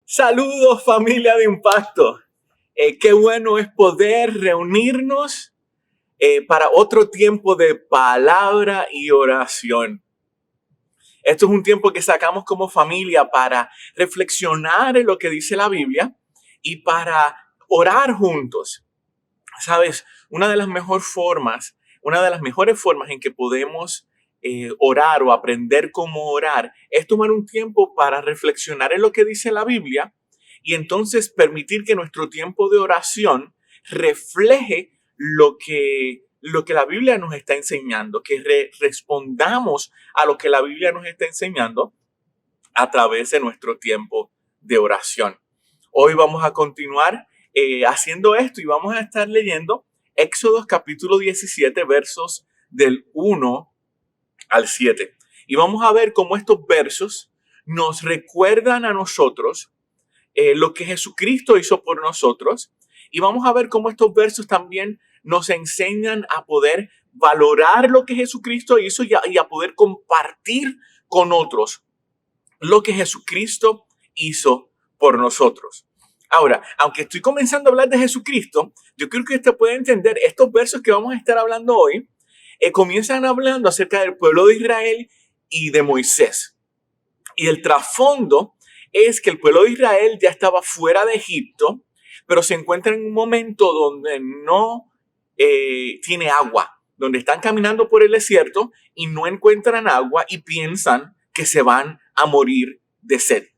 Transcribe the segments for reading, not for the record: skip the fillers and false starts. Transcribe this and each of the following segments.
Saludos familia de Impacto. Qué bueno es poder reunirnos para otro tiempo de palabra y oración. Esto es un tiempo que sacamos como familia para reflexionar en lo que dice la Biblia y para orar juntos. Sabes, una de las mejores formas en que podemos orar o aprender cómo orar es tomar un tiempo para reflexionar en lo que dice la Biblia y entonces permitir que nuestro tiempo de oración refleje lo que la Biblia nos está enseñando, que respondamos a lo que la Biblia nos está enseñando a través de nuestro tiempo de oración. Hoy vamos a continuar haciendo esto y vamos a estar leyendo Éxodo capítulo 17, versos del 1 al 7. Y vamos a ver cómo estos versos nos recuerdan a nosotros lo que Jesucristo hizo por nosotros. Y vamos a ver cómo estos versos también nos enseñan a poder valorar lo que Jesucristo hizo y a poder compartir con otros lo que Jesucristo hizo por nosotros. Ahora, aunque estoy comenzando a hablar de Jesucristo, yo creo que usted puede entender estos versos que vamos a estar hablando hoy, comienzan hablando acerca del pueblo de Israel y de Moisés. Y el trasfondo es que el pueblo de Israel ya estaba fuera de Egipto, pero se encuentra en un momento donde no tiene agua, donde están caminando por el desierto y no encuentran agua y piensan que se van a morir de sed.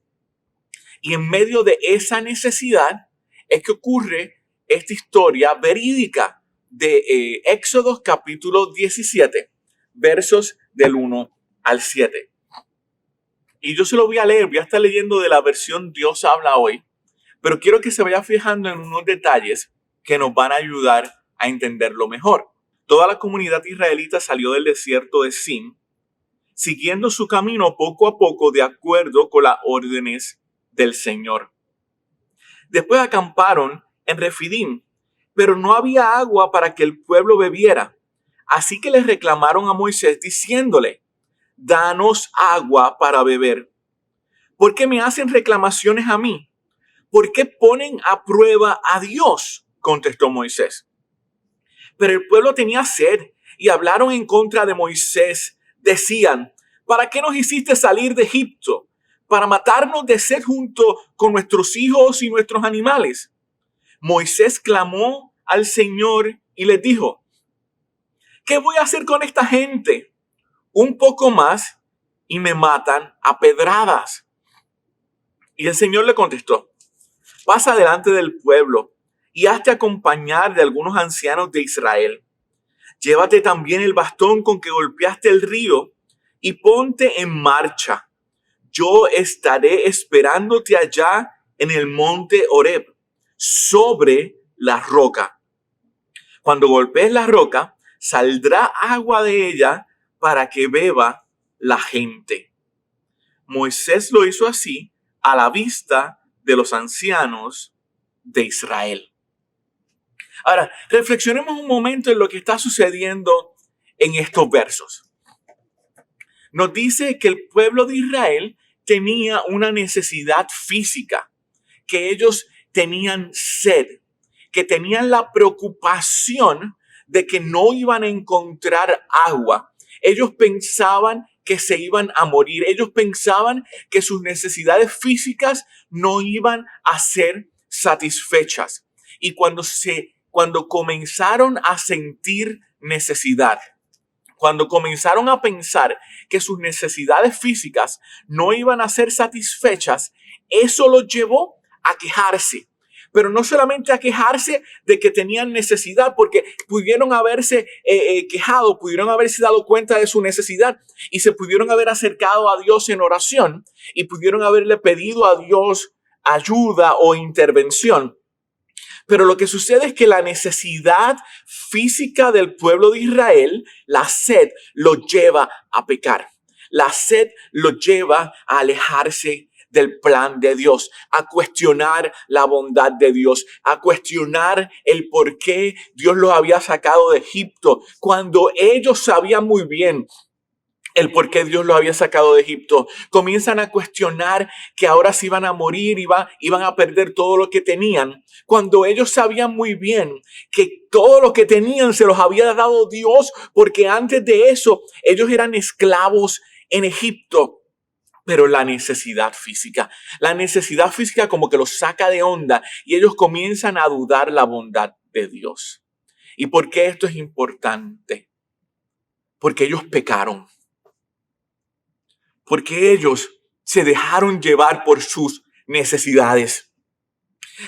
Y en medio de esa necesidad es que ocurre esta historia verídica de Éxodo capítulo 17, versos del 1 al 7. Y yo se lo voy a leer, voy a estar leyendo de la versión Dios habla hoy, pero quiero que se vaya fijando en unos detalles que nos van a ayudar a entenderlo mejor. Toda la comunidad israelita salió del desierto de Sin, siguiendo su camino poco a poco de acuerdo con las órdenes del Señor. Después acamparon en Refidim, pero no había agua para que el pueblo bebiera. Así que les reclamaron a Moisés diciéndole: danos agua para beber. ¿Por qué me hacen reclamaciones a mí? ¿Por qué ponen a prueba a Dios?, contestó Moisés. Pero el pueblo tenía sed y hablaron en contra de Moisés. Decían: ¿para qué nos hiciste salir de Egipto? ¿Para matarnos de sed junto con nuestros hijos y nuestros animales? Moisés clamó al Señor y les dijo: ¿qué voy a hacer con esta gente? Un poco más y me matan a pedradas. Y el Señor le contestó: pasa delante del pueblo y hazte acompañar de algunos ancianos de Israel. Llévate también el bastón con que golpeaste el río y ponte en marcha. Yo estaré esperándote allá en el monte Horeb, sobre la roca. Cuando golpees la roca, saldrá agua de ella para que beba la gente. Moisés lo hizo así a la vista de los ancianos de Israel. Ahora, reflexionemos un momento en lo que está sucediendo en estos versos. Nos dice que el pueblo de Israel tenía una necesidad física, que ellos tenían sed, que tenían la preocupación de que no iban a encontrar agua. Ellos pensaban que se iban a morir. Ellos pensaban que sus necesidades físicas no iban a ser satisfechas. Y cuando comenzaron a sentir necesidad, cuando comenzaron a pensar que sus necesidades físicas no iban a ser satisfechas, eso los llevó a quejarse. Pero no solamente a quejarse de que tenían necesidad, porque pudieron haberse quejado, pudieron haberse dado cuenta de su necesidad y se pudieron haber acercado a Dios en oración y pudieron haberle pedido a Dios ayuda o intervención. Pero lo que sucede es que la necesidad física del pueblo de Israel, la sed, lo lleva a pecar. La sed lo lleva a alejarse del plan de Dios, a cuestionar la bondad de Dios, a cuestionar el por qué Dios los había sacado de Egipto, cuando ellos sabían muy bien el por qué Dios los había sacado de Egipto. Comienzan a cuestionar que ahora se iban a morir, iban a perder todo lo que tenían, cuando ellos sabían muy bien que todo lo que tenían se los había dado Dios, porque antes de eso ellos eran esclavos en Egipto. Pero la necesidad física como que los saca de onda y ellos comienzan a dudar la bondad de Dios. ¿Y por qué esto es importante? Porque ellos pecaron. Porque ellos se dejaron llevar por sus necesidades.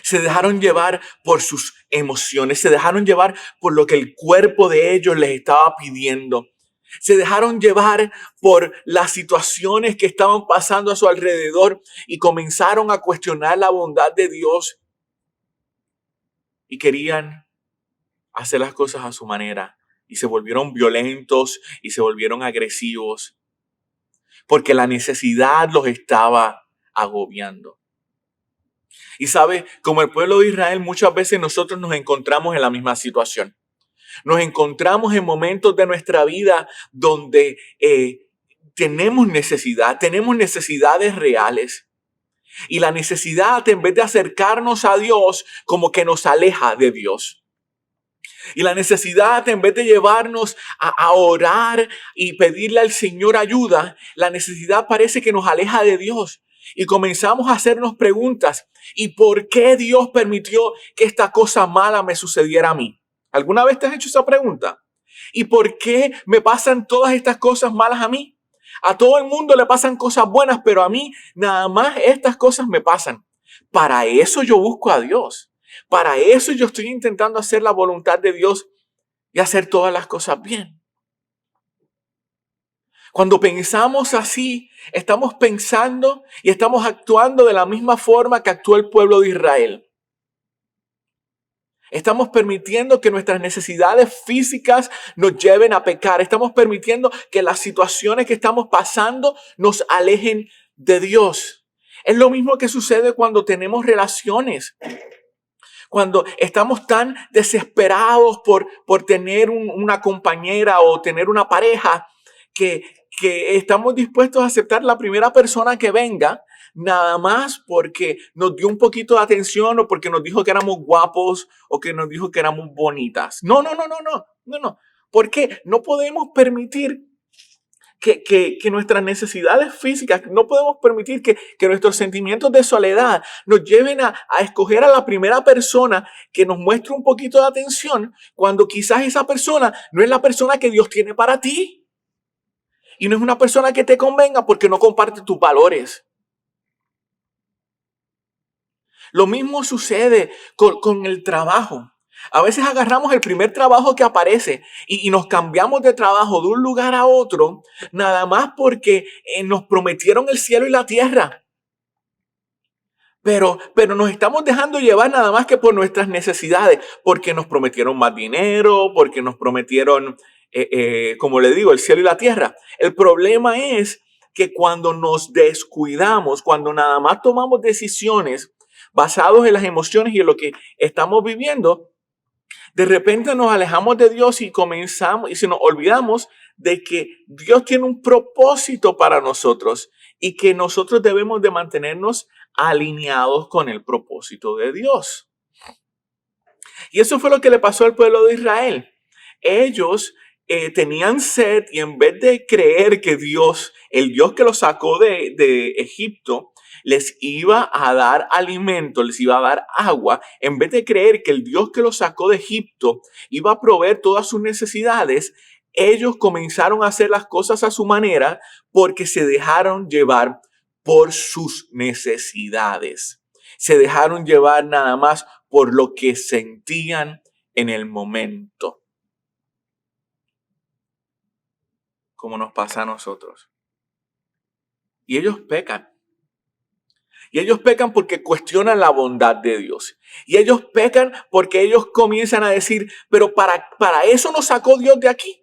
Se dejaron llevar por sus emociones. Se dejaron llevar por lo que el cuerpo de ellos les estaba pidiendo. Se dejaron llevar por las situaciones que estaban pasando a su alrededor y comenzaron a cuestionar la bondad de Dios. Y querían hacer las cosas a su manera. Y se volvieron violentos y se volvieron agresivos. Porque la necesidad los estaba agobiando. Y sabe, como el pueblo de Israel, muchas veces nosotros nos encontramos en la misma situación. Nos encontramos en momentos de nuestra vida donde tenemos necesidades reales. Y la necesidad, en vez de acercarnos a Dios, como que nos aleja de Dios. Y la necesidad, en vez de llevarnos a orar y pedirle al Señor ayuda, la necesidad parece que nos aleja de Dios. Y comenzamos a hacernos preguntas. ¿Y por qué Dios permitió que esta cosa mala me sucediera a mí? ¿Alguna vez te has hecho esa pregunta? ¿Y por qué me pasan todas estas cosas malas a mí? A todo el mundo le pasan cosas buenas, pero a mí nada más estas cosas me pasan. Para eso yo busco a Dios. Para eso yo estoy intentando hacer la voluntad de Dios y hacer todas las cosas bien. Cuando pensamos así, estamos pensando y estamos actuando de la misma forma que actuó el pueblo de Israel. Estamos permitiendo que nuestras necesidades físicas nos lleven a pecar. Estamos permitiendo que las situaciones que estamos pasando nos alejen de Dios. Es lo mismo que sucede cuando tenemos relaciones. Cuando estamos tan desesperados por tener una compañera o tener una pareja que estamos dispuestos a aceptar la primera persona que venga, nada más porque nos dio un poquito de atención o porque nos dijo que éramos guapos o que nos dijo que éramos bonitas. No. Porque no podemos permitir que nuestras necesidades físicas, no podemos permitir que nuestros sentimientos de soledad nos lleven a escoger a la primera persona que nos muestre un poquito de atención cuando quizás esa persona no es la persona que Dios tiene para ti. Y no es una persona que te convenga porque no comparte tus valores. Lo mismo sucede con el trabajo. A veces agarramos el primer trabajo que aparece y nos cambiamos de trabajo de un lugar a otro, nada más porque nos prometieron el cielo y la tierra. Pero nos estamos dejando llevar nada más que por nuestras necesidades, porque nos prometieron más dinero, porque nos prometieron, como le digo, el cielo y la tierra. El problema es que cuando nos descuidamos, cuando nada más tomamos decisiones basados en las emociones y en lo que estamos viviendo, de repente nos alejamos de Dios y comenzamos y se nos olvidamos de que Dios tiene un propósito para nosotros y que nosotros debemos de mantenernos alineados con el propósito de Dios. Y eso fue lo que le pasó al pueblo de Israel. Ellos tenían sed y en vez de creer que Dios, el Dios que los sacó de Egipto, les iba a dar alimento, les iba a dar agua, en vez de creer que el Dios que los sacó de Egipto iba a proveer todas sus necesidades, ellos comenzaron a hacer las cosas a su manera porque se dejaron llevar por sus necesidades. Se dejaron llevar nada más por lo que sentían en el momento. Como nos pasa a nosotros. Y ellos pecan. Y ellos pecan porque cuestionan la bondad de Dios. Y ellos pecan porque ellos comienzan a decir, pero para eso nos sacó Dios de aquí.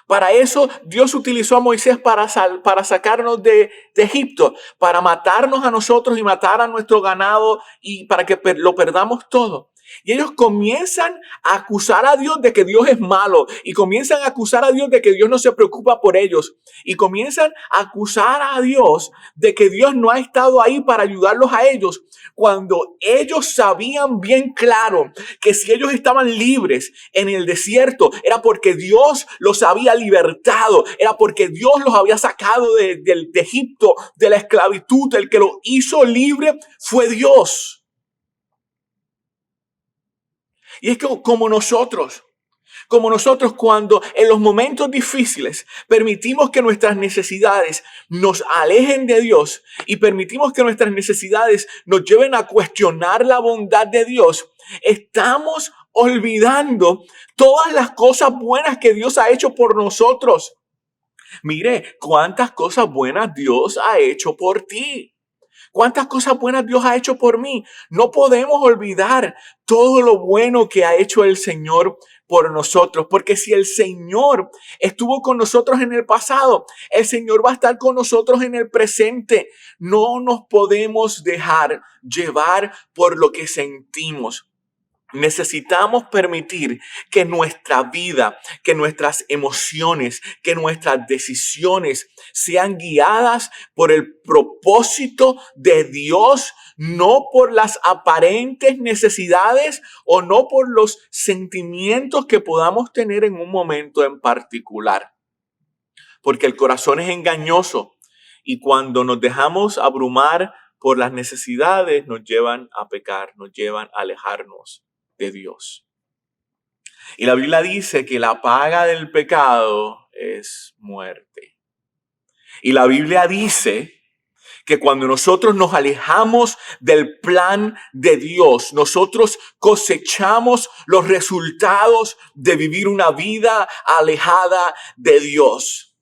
Para eso Dios utilizó a Moisés para sacarnos de Egipto, para matarnos a nosotros y matar a nuestro ganado y para que lo perdamos todo. Y ellos comienzan a acusar a Dios de que Dios es malo. Y comienzan a acusar a Dios de que Dios no se preocupa por ellos. Y comienzan a acusar a Dios de que Dios no ha estado ahí para ayudarlos a ellos. Cuando ellos sabían bien claro que si ellos estaban libres en el desierto, era porque Dios los había libertado. Era porque Dios los había sacado de Egipto, de la esclavitud. El que los hizo libre fue Dios. Y es que como nosotros cuando en los momentos difíciles permitimos que nuestras necesidades nos alejen de Dios y permitimos que nuestras necesidades nos lleven a cuestionar la bondad de Dios, estamos olvidando todas las cosas buenas que Dios ha hecho por nosotros. Mire, cuántas cosas buenas Dios ha hecho por ti. ¿Cuántas cosas buenas Dios ha hecho por mí? No podemos olvidar todo lo bueno que ha hecho el Señor por nosotros. Porque si el Señor estuvo con nosotros en el pasado, el Señor va a estar con nosotros en el presente. No nos podemos dejar llevar por lo que sentimos. Necesitamos permitir que nuestra vida, que nuestras emociones, que nuestras decisiones sean guiadas por el propósito de Dios, no por las aparentes necesidades o no por los sentimientos que podamos tener en un momento en particular. Porque el corazón es engañoso y cuando nos dejamos abrumar por las necesidades nos llevan a pecar, nos llevan a alejarnos de Dios. Y la Biblia dice que la paga del pecado es muerte. Y la Biblia dice que cuando nosotros nos alejamos del plan de Dios, nosotros cosechamos los resultados de vivir una vida alejada de Dios.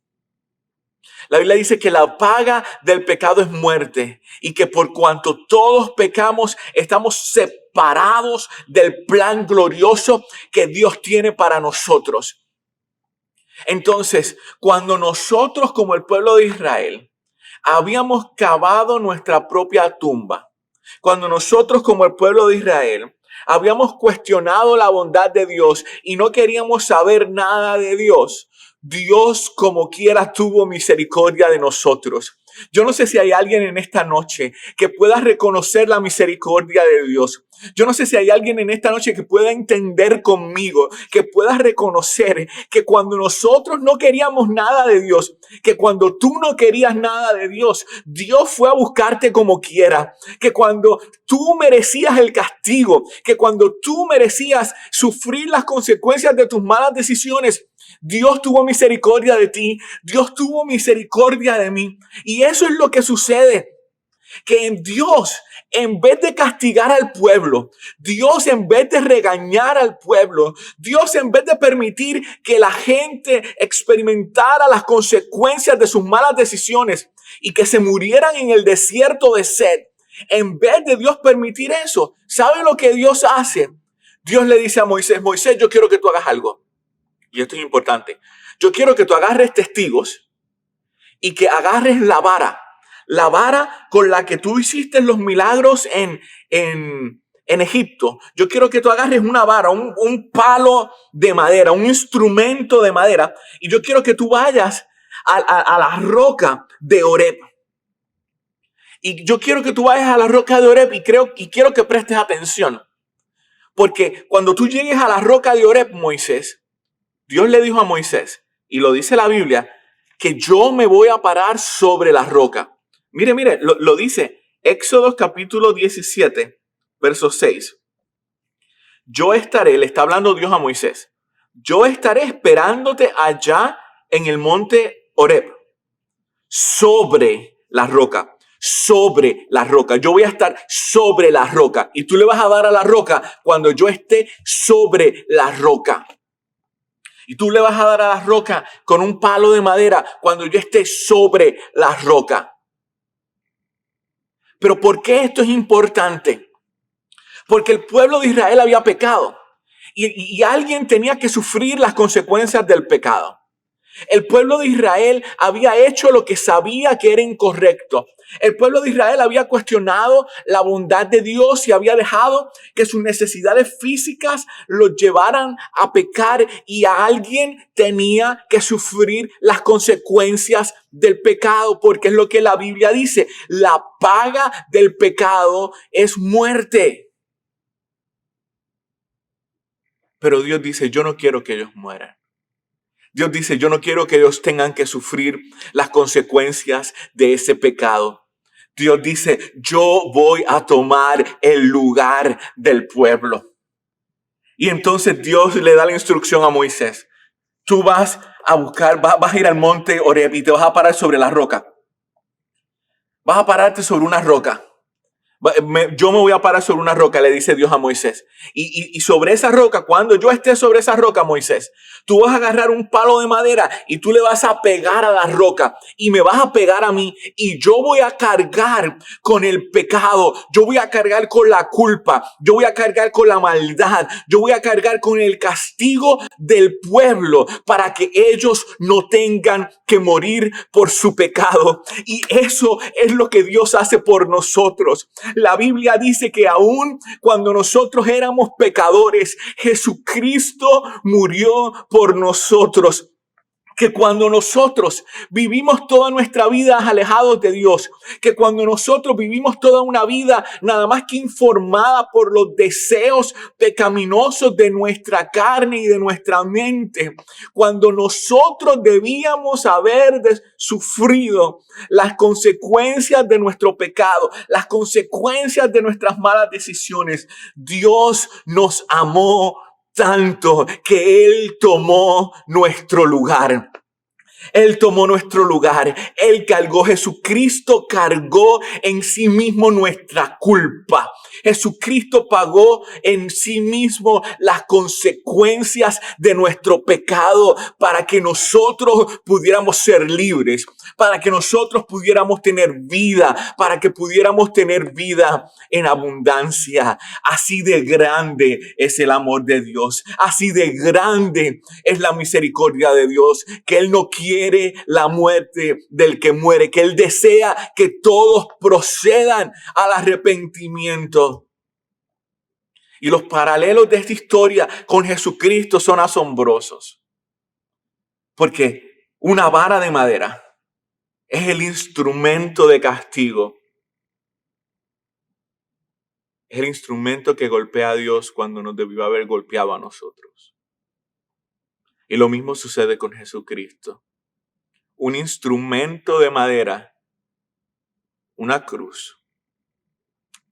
La Biblia dice que la paga del pecado es muerte y que por cuanto todos pecamos, estamos separados del plan glorioso que Dios tiene para nosotros. Entonces, cuando nosotros como el pueblo de Israel habíamos cavado nuestra propia tumba, cuando nosotros como el pueblo de Israel habíamos cuestionado la bondad de Dios y no queríamos saber nada de Dios, Dios como quiera tuvo misericordia de nosotros. Yo no sé si hay alguien en esta noche que pueda reconocer la misericordia de Dios. Yo no sé si hay alguien en esta noche que pueda entender conmigo, que pueda reconocer que cuando nosotros no queríamos nada de Dios, que cuando tú no querías nada de Dios, Dios fue a buscarte como quiera, que cuando tú merecías el castigo, que cuando tú merecías sufrir las consecuencias de tus malas decisiones, Dios tuvo misericordia de ti, Dios tuvo misericordia de mí. Y eso es lo que sucede, que en Dios, en vez de castigar al pueblo, Dios en vez de regañar al pueblo, Dios en vez de permitir que la gente experimentara las consecuencias de sus malas decisiones y que se murieran en el desierto de sed, en vez de Dios permitir eso, ¿sabe lo que Dios hace? Dios le dice a Moisés, Moisés, yo quiero que tú hagas algo. Y esto es importante. Yo quiero que tú agarres testigos y que agarres la vara con la que tú hiciste los milagros en Egipto. Yo quiero que tú agarres una vara, un palo de madera, un instrumento de madera. Y yo quiero que tú vayas a la roca de Horeb. Y yo quiero que tú vayas a la roca de Horeb y quiero que prestes atención. Porque cuando tú llegues a la roca de Horeb, Moisés, Dios le dijo a Moisés, y lo dice la Biblia, que yo me voy a parar sobre la roca. Mire, lo dice Éxodo capítulo 17, verso 6. Yo estaré, le está hablando Dios a Moisés, yo estaré esperándote allá en el monte Horeb, sobre la roca. Sobre la roca. Yo voy a estar sobre la roca. Y tú le vas a dar a la roca cuando yo esté sobre la roca. Y tú le vas a dar a la roca con un palo de madera cuando yo esté sobre la roca. Pero ¿por qué esto es importante? Porque el pueblo de Israel había pecado. Y alguien tenía que sufrir las consecuencias del pecado. El pueblo de Israel había hecho lo que sabía que era incorrecto. El pueblo de Israel había cuestionado la bondad de Dios y había dejado que sus necesidades físicas los llevaran a pecar, y a alguien tenía que sufrir las consecuencias del pecado, porque es lo que la Biblia dice: la paga del pecado es muerte. Pero Dios dice: yo no quiero que ellos mueran. Dios dice: yo no quiero que ellos tengan que sufrir las consecuencias de ese pecado. Dios dice: yo voy a tomar el lugar del pueblo. Y entonces Dios le da la instrucción a Moisés: tú vas a buscar, vas a ir al monte Horeb y te vas a parar sobre la roca. Vas a pararte sobre una roca. Yo me voy a parar sobre una roca, le dice Dios a Moisés. Y sobre esa roca, cuando yo esté sobre esa roca, Moisés, tú vas a agarrar un palo de madera y tú le vas a pegar a la roca y me vas a pegar a mí, y yo voy a cargar con el pecado, yo voy a cargar con la culpa, yo voy a cargar con la maldad, yo voy a cargar con el castigo del pueblo para que ellos no tengan que morir por su pecado. Y eso es lo que Dios hace por nosotros. La Biblia dice que aún cuando nosotros éramos pecadores, Jesucristo murió por nosotros. Que cuando nosotros vivimos toda nuestra vida alejados de Dios, que cuando nosotros vivimos toda una vida nada más que informada por los deseos pecaminosos de nuestra carne y de nuestra mente, cuando nosotros debíamos haber sufrido las consecuencias de nuestro pecado, las consecuencias de nuestras malas decisiones, Dios nos amó tanto que Él tomó nuestro lugar. Él tomó nuestro lugar. Él cargó, Jesucristo cargó en sí mismo nuestra culpa. Jesucristo pagó en sí mismo las consecuencias de nuestro pecado para que nosotros pudiéramos ser libres, para que nosotros pudiéramos tener vida, para que pudiéramos tener vida en abundancia. Así de grande es el amor de Dios. Así de grande es la misericordia de Dios, que Él no quiere la muerte del que muere, que Él desea que todos procedan al arrepentimiento. Y los paralelos de esta historia con Jesucristo son asombrosos, porque una vara de madera es el instrumento de castigo. Es el instrumento que golpea a Dios cuando nos debió haber golpeado a nosotros. Y lo mismo sucede con Jesucristo. Un instrumento de madera, una cruz,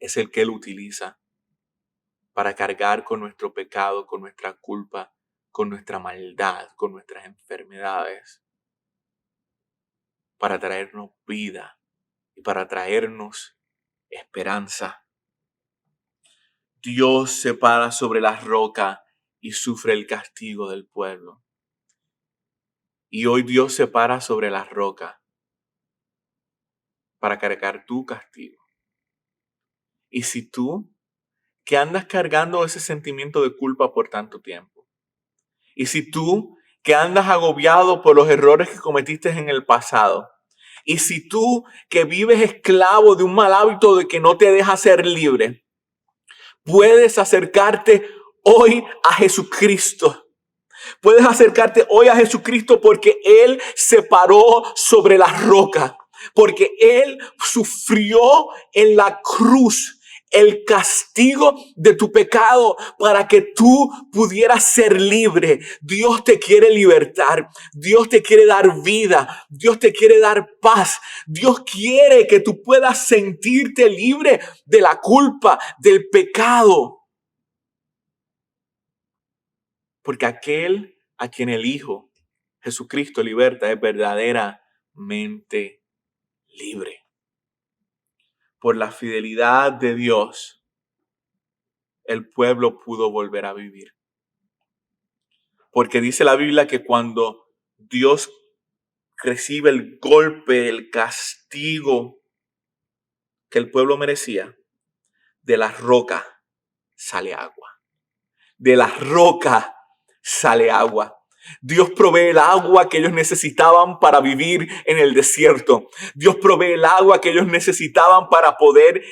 es el que Él utiliza para cargar con nuestro pecado, con nuestra culpa, con nuestra maldad, con nuestras enfermedades, para traernos vida y para traernos esperanza. Dios se para sobre la roca y sufre el castigo del pueblo. Y hoy Dios se para sobre la roca para cargar tu castigo. Y si tú, que andas cargando ese sentimiento de culpa por tanto tiempo, y si tú, que andas agobiado por los errores que cometiste en el pasado, y si tú, que vives esclavo de un mal hábito de que no te deja ser libre, puedes acercarte hoy a Jesucristo. Puedes acercarte hoy a Jesucristo porque Él se paró sobre la roca, porque Él sufrió en la cruz el castigo de tu pecado para que tú pudieras ser libre. Dios te quiere libertar. Dios te quiere dar vida. Dios te quiere dar paz. Dios quiere que tú puedas sentirte libre de la culpa, del pecado. Porque aquel a quien el Hijo Jesucristo liberta es verdaderamente libre. Por la fidelidad de Dios, el pueblo pudo volver a vivir. Porque dice la Biblia que cuando Dios recibe el golpe, el castigo que el pueblo merecía, de la roca sale agua. De la roca sale agua. Dios provee el agua que ellos necesitaban para vivir en el desierto. Dios provee el agua que ellos necesitaban para poder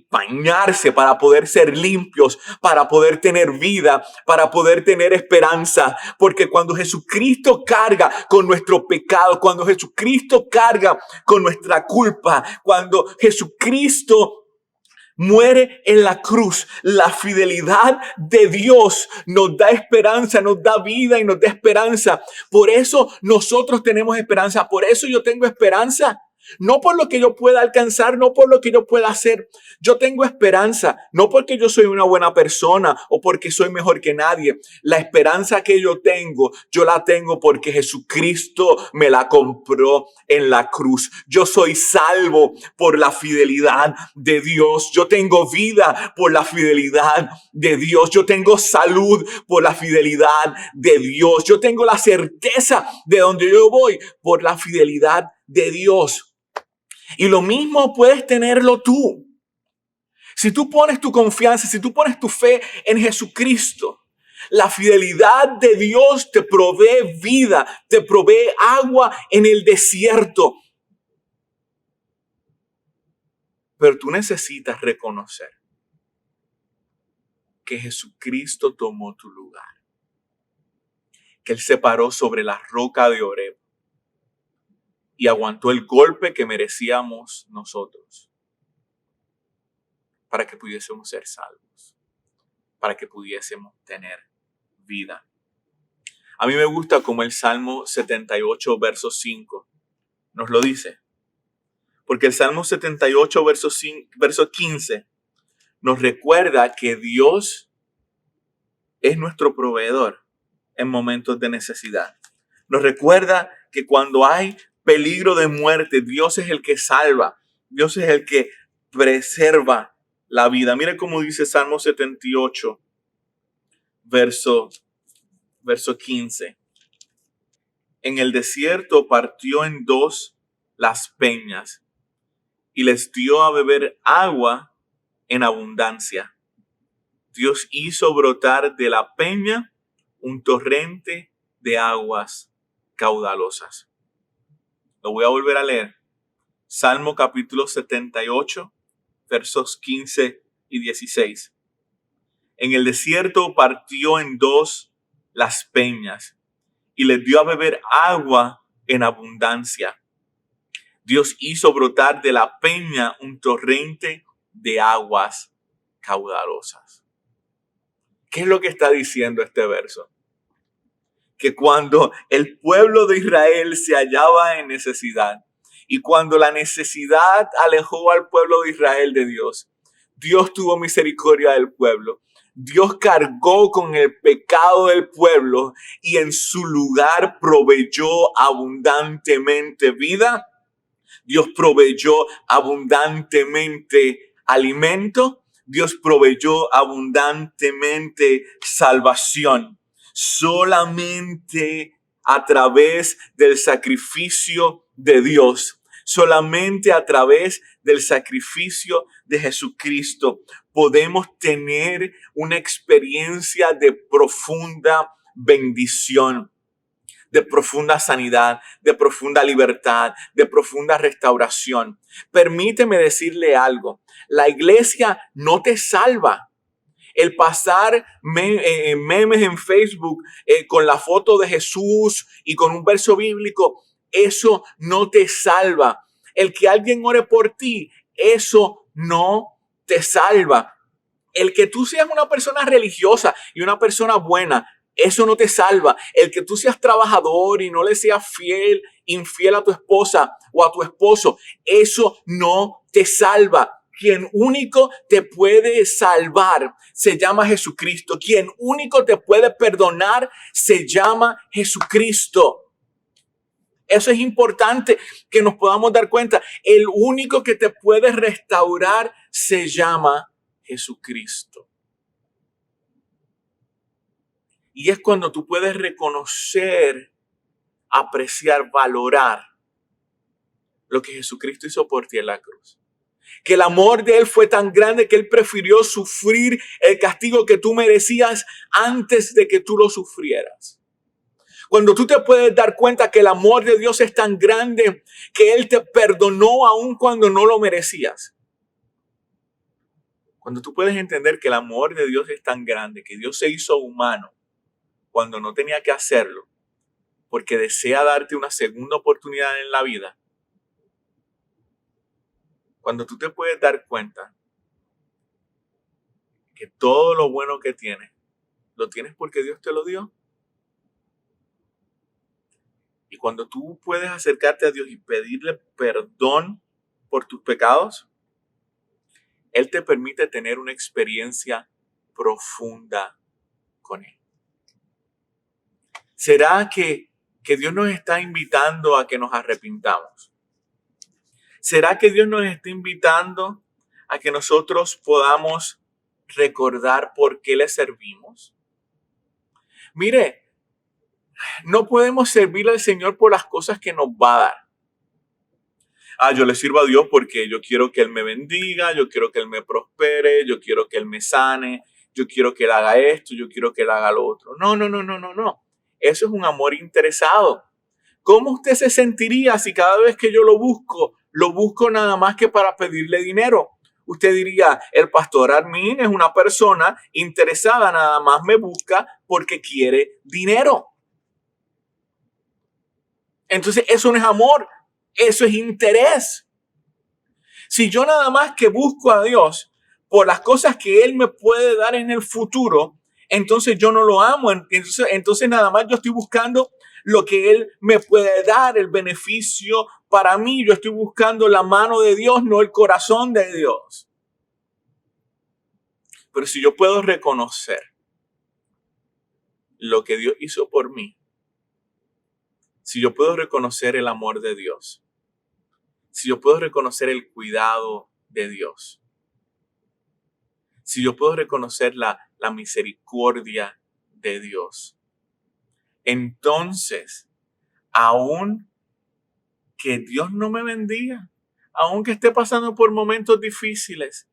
bañarse, para poder ser limpios, para poder tener vida, para poder tener esperanza. Porque cuando Jesucristo carga con nuestro pecado, cuando Jesucristo carga con nuestra culpa, cuando Jesucristo muere en la cruz, la fidelidad de Dios nos da esperanza, nos da vida y nos da esperanza. Por eso nosotros tenemos esperanza. Por eso yo tengo esperanza. No por lo que yo pueda alcanzar, no por lo que yo pueda hacer. Yo tengo esperanza, no porque yo soy una buena persona o porque soy mejor que nadie. La esperanza que yo la tengo porque Jesucristo me la compró en la cruz. Yo soy salvo por la fidelidad de Dios. Yo tengo vida por la fidelidad de Dios. Yo tengo salud por la fidelidad de Dios. Yo tengo la certeza de donde yo voy por la fidelidad de Dios. Y lo mismo puedes tenerlo tú. Si tú pones tu confianza, si tú pones tu fe en Jesucristo, la fidelidad de Dios te provee vida, te provee agua en el desierto. Pero tú necesitas reconocer que Jesucristo tomó tu lugar, que Él se paró sobre la roca de Oreb y aguantó el golpe que merecíamos nosotros para que pudiésemos ser salvos, para que pudiésemos tener vida. A mí me gusta como el Salmo 78, verso 5 nos lo dice. Porque el Salmo 78, verso 15 nos recuerda que Dios es nuestro proveedor en momentos de necesidad. Nos recuerda que cuando hay peligro de muerte, Dios es el que salva. Dios es el que preserva la vida. Mire cómo dice Salmo 78, verso 15. En el desierto partió en dos las peñas y les dio a beber agua en abundancia. Dios hizo brotar de la peña un torrente de aguas caudalosas. Lo voy a volver a leer. Salmo capítulo 78, versos 15 y 16. En el desierto partió en dos las peñas y les dio a beber agua en abundancia. Dios hizo brotar de la peña un torrente de aguas caudalosas. ¿Qué es lo que está diciendo este verso? Que cuando el pueblo de Israel se hallaba en necesidad y cuando la necesidad alejó al pueblo de Israel de Dios, Dios tuvo misericordia del pueblo. Dios cargó con el pecado del pueblo y en su lugar proveyó abundantemente vida. Dios proveyó abundantemente alimento. Dios proveyó abundantemente salvación. Solamente a través del sacrificio de Dios, solamente a través del sacrificio de Jesucristo podemos tener una experiencia de profunda bendición, de profunda sanidad, de profunda libertad, de profunda restauración. Permíteme decirle algo, la iglesia no te salva. El pasar memes en Facebook con la foto de Jesús y con un verso bíblico, eso no te salva. El que alguien ore por ti, eso no te salva. El que tú seas una persona religiosa y una persona buena, eso no te salva. El que tú seas trabajador y no le seas infiel a tu esposa o a tu esposo, eso no te salva. Quien único te puede salvar se llama Jesucristo. Quien único te puede perdonar se llama Jesucristo. Eso es importante que nos podamos dar cuenta. El único que te puede restaurar se llama Jesucristo. Y es cuando tú puedes reconocer, apreciar, valorar lo que Jesucristo hizo por ti en la cruz. Que el amor de Él fue tan grande que Él prefirió sufrir el castigo que tú merecías antes de que tú lo sufrieras. Cuando tú te puedes dar cuenta que el amor de Dios es tan grande que Él te perdonó aun cuando no lo merecías. Cuando tú puedes entender que el amor de Dios es tan grande, que Dios se hizo humano cuando no tenía que hacerlo, porque desea darte una segunda oportunidad en la vida. Cuando tú te puedes dar cuenta que todo lo bueno que tienes, lo tienes porque Dios te lo dio. Y cuando tú puedes acercarte a Dios y pedirle perdón por tus pecados, Él te permite tener una experiencia profunda con Él. ¿Será que Dios nos está invitando a que nos arrepintamos? ¿Será que Dios nos está invitando a que nosotros podamos recordar por qué le servimos? Mire, no podemos servirle al Señor por las cosas que nos va a dar. Yo le sirvo a Dios porque yo quiero que Él me bendiga, yo quiero que Él me prospere, yo quiero que Él me sane, yo quiero que Él haga esto, yo quiero que Él haga lo otro. No. Eso es un amor interesado. ¿Cómo usted se sentiría si cada vez que yo lo busco nada más que para pedirle dinero? Usted diría, el pastor Armin es una persona interesada, nada más me busca porque quiere dinero. Entonces eso no es amor, eso es interés. Si yo nada más que busco a Dios por las cosas que Él me puede dar en el futuro, entonces yo no lo amo. Entonces nada más yo estoy buscando lo que Él me puede dar, el beneficio para mí. Yo estoy buscando la mano de Dios, no el corazón de Dios. Pero si yo puedo reconocer lo que Dios hizo por mí, si yo puedo reconocer el amor de Dios, si yo puedo reconocer el cuidado de Dios, si yo puedo reconocer la misericordia de Dios, entonces, aun que Dios no me bendiga, aun que esté pasando por momentos difíciles,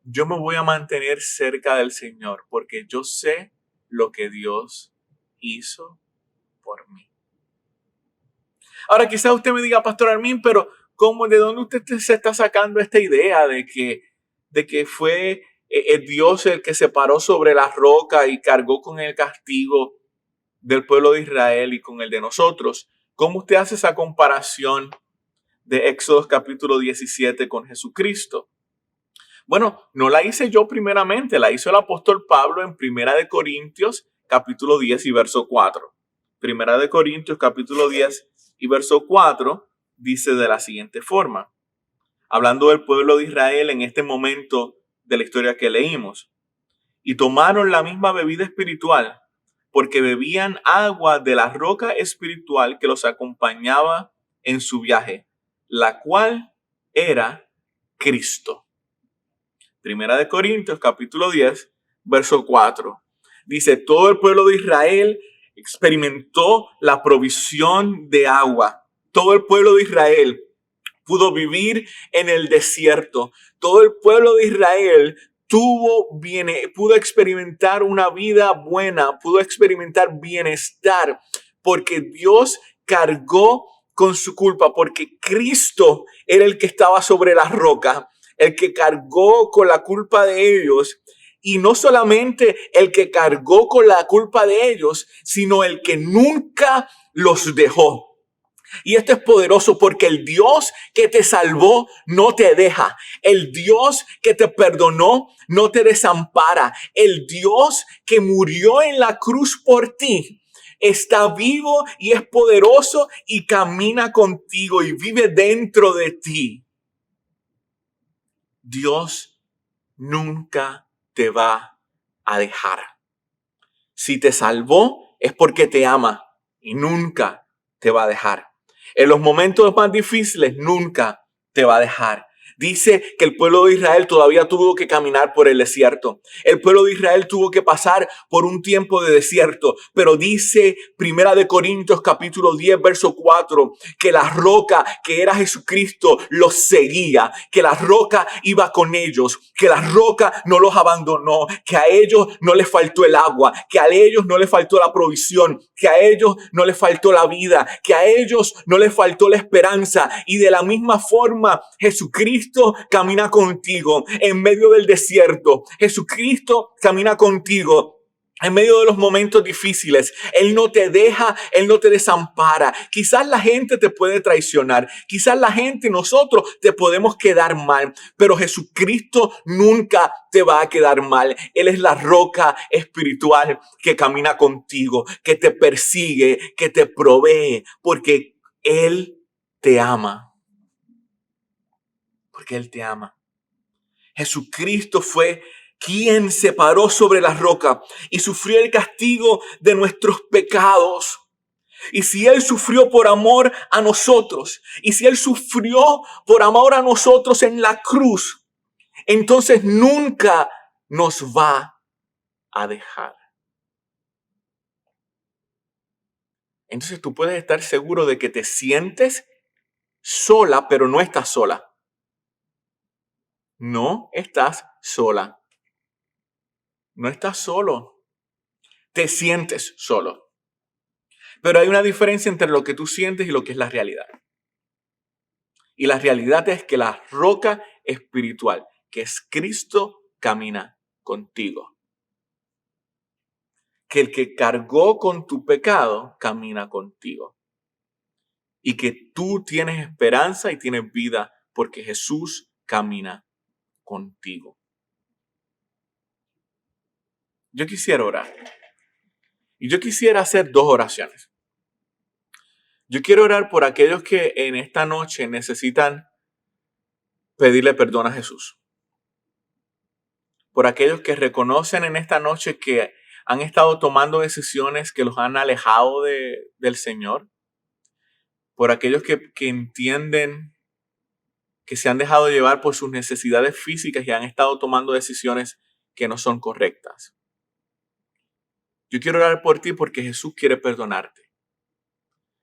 yo me voy a mantener cerca del Señor porque yo sé lo que Dios hizo por mí. Ahora quizás usted me diga, Pastor Armin, pero ¿de dónde usted se está sacando esta idea de que fue Dios el que se paró sobre la roca y cargó con el castigo del pueblo de Israel y con el de nosotros? ¿Cómo usted hace esa comparación de Éxodo capítulo 17 con Jesucristo? Bueno, no la hice yo primeramente, la hizo el apóstol Pablo en Primera de Corintios capítulo 10 y verso 4. Primera de Corintios capítulo 10 y verso 4 dice de la siguiente forma, hablando del pueblo de Israel en este momento de la historia que leímos. Y tomaron la misma bebida espiritual, porque bebían agua de la roca espiritual que los acompañaba en su viaje, la cual era Cristo. Primera de Corintios, capítulo 10, verso 4. Dice, todo el pueblo de Israel experimentó la provisión de agua. Todo el pueblo de Israel pudo vivir en el desierto. Todo el pueblo de Israel pudo experimentar una vida buena, pudo experimentar bienestar, porque Dios cargó con su culpa, porque Cristo era el que estaba sobre la roca, el que cargó con la culpa de ellos. Y no solamente el que cargó con la culpa de ellos, sino el que nunca los dejó. Y esto es poderoso porque el Dios que te salvó no te deja. El Dios que te perdonó no te desampara. El Dios que murió en la cruz por ti está vivo y es poderoso y camina contigo y vive dentro de ti. Dios nunca te va a dejar. Si te salvó es porque te ama y nunca te va a dejar. En los momentos más difíciles nunca te va a dejar. Dice que el pueblo de Israel todavía tuvo que caminar por el desierto. El pueblo de Israel tuvo que pasar por un tiempo de desierto. Pero dice Primera de Corintios capítulo 10, verso 4, que la roca que era Jesucristo los seguía, que la roca iba con ellos, que la roca no los abandonó, que a ellos no les faltó el agua, que a ellos no les faltó la provisión, que a ellos no les faltó la vida, que a ellos no les faltó la esperanza. Y de la misma forma, Jesucristo camina contigo en medio del desierto. Jesucristo camina contigo en medio de los momentos difíciles. Él no te deja, Él no te desampara. Quizás la gente te puede traicionar. Quizás la gente, nosotros te podemos quedar mal. Pero Jesucristo nunca te va a quedar mal. Él es la roca espiritual que camina contigo, que te persigue, que te provee. Porque Él te ama. Porque Él te ama. Jesucristo fue quien se paró sobre la roca y sufrió el castigo de nuestros pecados. Y si Él sufrió por amor a nosotros, y si Él sufrió por amor a nosotros en la cruz, entonces nunca nos va a dejar. Entonces tú puedes estar seguro de que te sientes sola, pero no estás sola. No estás sola. No estás solo. Te sientes solo. Pero hay una diferencia entre lo que tú sientes y lo que es la realidad. Y la realidad es que la roca espiritual, que es Cristo, camina contigo. Que el que cargó con tu pecado, camina contigo. Y que tú tienes esperanza y tienes vida porque Jesús camina contigo. Yo quisiera orar. Y yo quisiera hacer 2 oraciones. Yo quiero orar por aquellos que en esta noche necesitan pedirle perdón a Jesús. Por aquellos que reconocen en esta noche que han estado tomando decisiones que los han alejado del Señor. Por aquellos que entienden que se han dejado llevar por sus necesidades físicas y han estado tomando decisiones que no son correctas. Yo quiero orar por ti porque Jesús quiere perdonarte.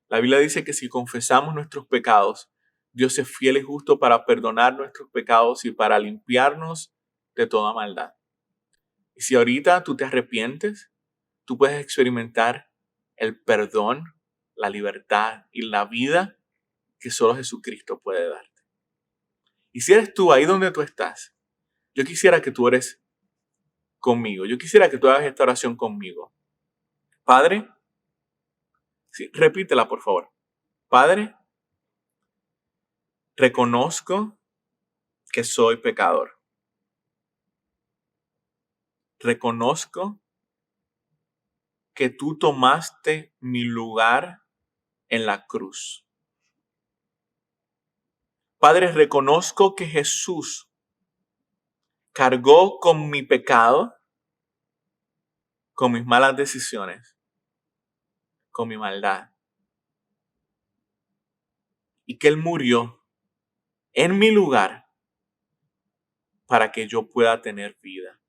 La Biblia dice que si confesamos nuestros pecados, Dios es fiel y justo para perdonar nuestros pecados y para limpiarnos de toda maldad. Y si ahorita tú te arrepientes, tú puedes experimentar el perdón, la libertad y la vida que solo Jesucristo puede darte. Y si eres tú ahí donde tú estás, yo quisiera que tú ores conmigo. Yo quisiera que tú hagas esta oración conmigo. Padre, sí, repítela por favor. Padre, reconozco que soy pecador. Reconozco que tú tomaste mi lugar en la cruz. Padre, reconozco que Jesús cargó con mi pecado, con mis malas decisiones, con mi maldad. Y que Él murió en mi lugar para que yo pueda tener vida.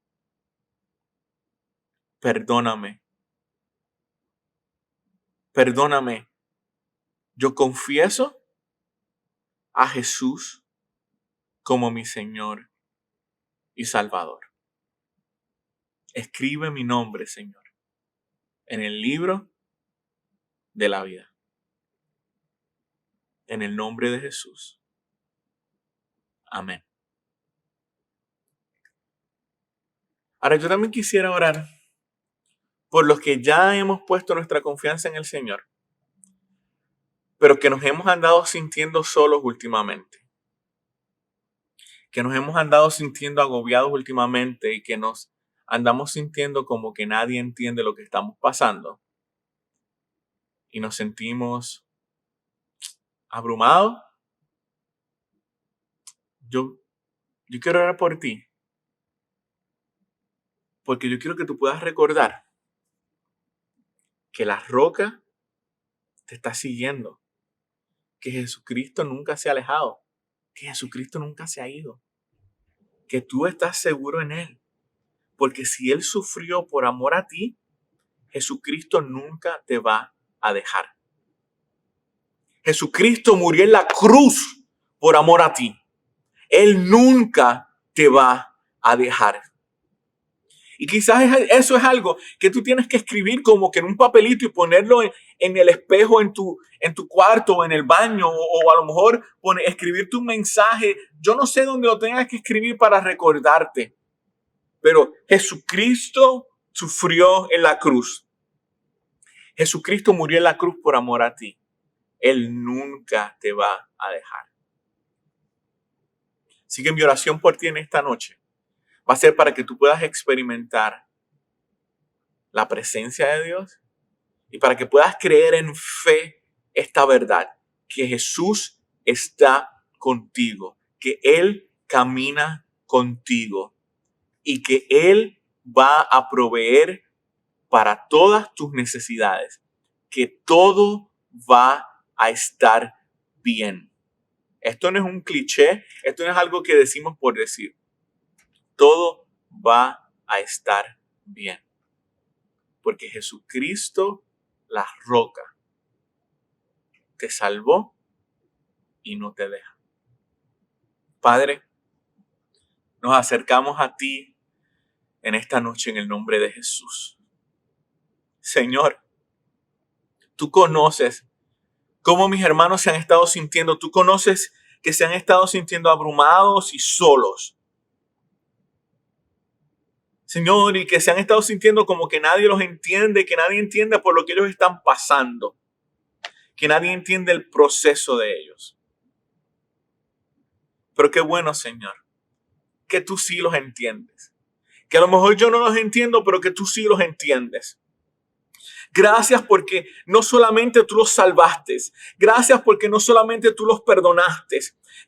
Perdóname. Perdóname. Yo confieso a Jesús como mi Señor y Salvador. Escribe mi nombre, Señor, en el libro de la vida. En el nombre de Jesús. Amén. Ahora yo también quisiera orar por los que ya hemos puesto nuestra confianza en el Señor, pero que nos hemos andado sintiendo solos últimamente. Que nos hemos andado sintiendo agobiados últimamente y que nos andamos sintiendo como que nadie entiende lo que estamos pasando. Y nos sentimos abrumados. Yo quiero orar por ti. Porque yo quiero que tú puedas recordar que la roca te está siguiendo. Que Jesucristo nunca se ha alejado. que Jesucristo nunca se ha ido, que tú estás seguro en Él. Porque si Él sufrió por amor a ti, Jesucristo nunca te va a dejar. Jesucristo murió en la cruz por amor a ti. Él nunca te va a dejar. Y quizás eso es algo que tú tienes que escribir como que en un papelito y ponerlo en el espejo en tu cuarto o en el baño, o a lo mejor escribir tu mensaje. Yo no sé dónde lo tengas que escribir para recordarte, pero Jesucristo sufrió en la cruz. Jesucristo murió en la cruz por amor a ti. Él nunca te va a dejar. Así que mi oración por ti en esta noche va a ser para que tú puedas experimentar la presencia de Dios y para que puedas creer en fe esta verdad, que Jesús está contigo, que Él camina contigo y que Él va a proveer para todas tus necesidades, que todo va a estar bien. Esto no es un cliché, esto no es algo que decimos por decir. Todo va a estar bien. Porque Jesucristo, la roca, te salvó y no te deja. Padre, nos acercamos a ti en esta noche en el nombre de Jesús. Señor, tú conoces cómo mis hermanos se han estado sintiendo. Tú conoces que se han estado sintiendo abrumados y solos. Señor, y que se han estado sintiendo como que nadie los entiende, que nadie entiende por lo que ellos están pasando, que nadie entiende el proceso de ellos. Pero qué bueno, Señor, que tú sí los entiendes. Que a lo mejor yo no los entiendo, pero que tú sí los entiendes. Gracias porque no solamente tú los salvaste. Gracias porque no solamente tú los perdonaste.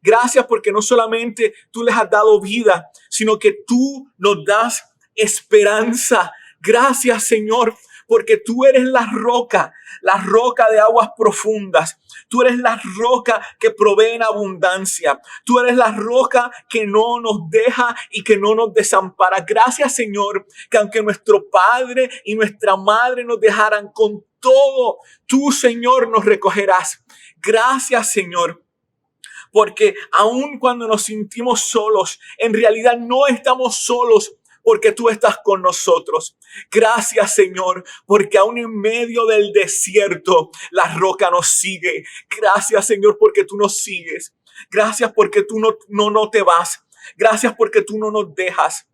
Gracias porque no solamente tú les has dado vida, sino que tú nos das esperanza. Gracias, Señor, porque tú eres la roca de aguas profundas. Tú eres la roca que provee en abundancia. Tú eres la roca que no nos deja y que no nos desampara. Gracias, Señor, que aunque nuestro padre y nuestra madre nos dejaran, con todo, tú, Señor, nos recogerás. Gracias, Señor, porque aun cuando nos sentimos solos, en realidad no estamos solos, porque tú estás con nosotros. Gracias, Señor, porque aún en medio del desierto, la roca nos sigue. Gracias, Señor, porque tú nos sigues. Gracias porque tú no te vas. Gracias porque tú no nos dejas.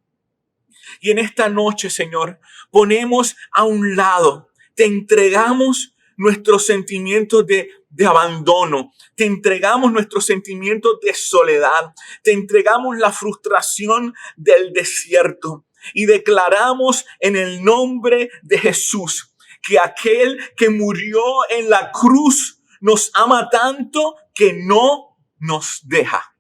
Y en esta noche, Señor, ponemos a un lado, te entregamos nuestros sentimientos de abandono, te entregamos nuestros sentimientos de soledad, te entregamos la frustración del desierto y declaramos en el nombre de Jesús que aquel que murió en la cruz nos ama tanto que no nos deja.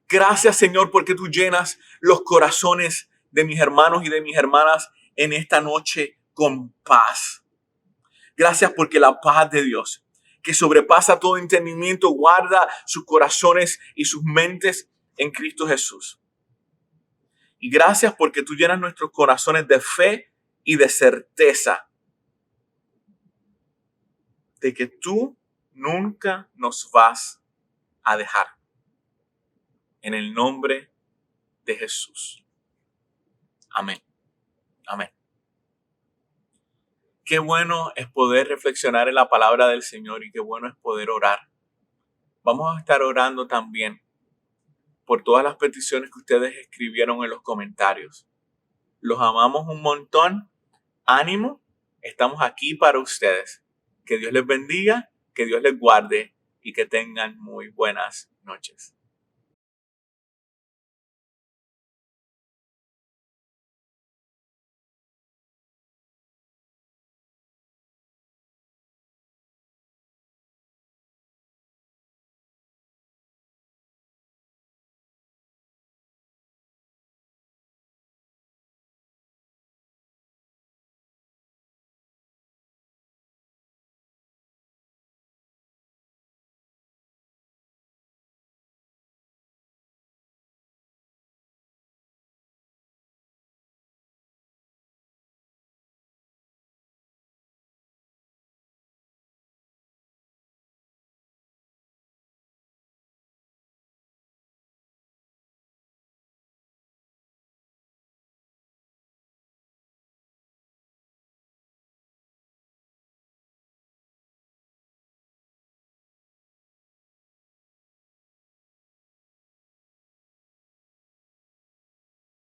Gracias, Señor, porque tú llenas los corazones de mis hermanos y de mis hermanas en esta noche con paz. Gracias porque la paz de Dios, que sobrepasa todo entendimiento, guarda sus corazones y sus mentes en Cristo Jesús. Y gracias porque tú llenas nuestros corazones de fe y de certeza de que tú nunca nos vas a dejar. En el nombre de Jesús. Amén. Amén. Qué bueno es poder reflexionar en la palabra del Señor y qué bueno es poder orar. Vamos a estar orando también por todas las peticiones que ustedes escribieron en los comentarios. Los amamos un montón. Ánimo. Estamos aquí para ustedes. Que Dios les bendiga, que Dios les guarde y que tengan muy buenas noches.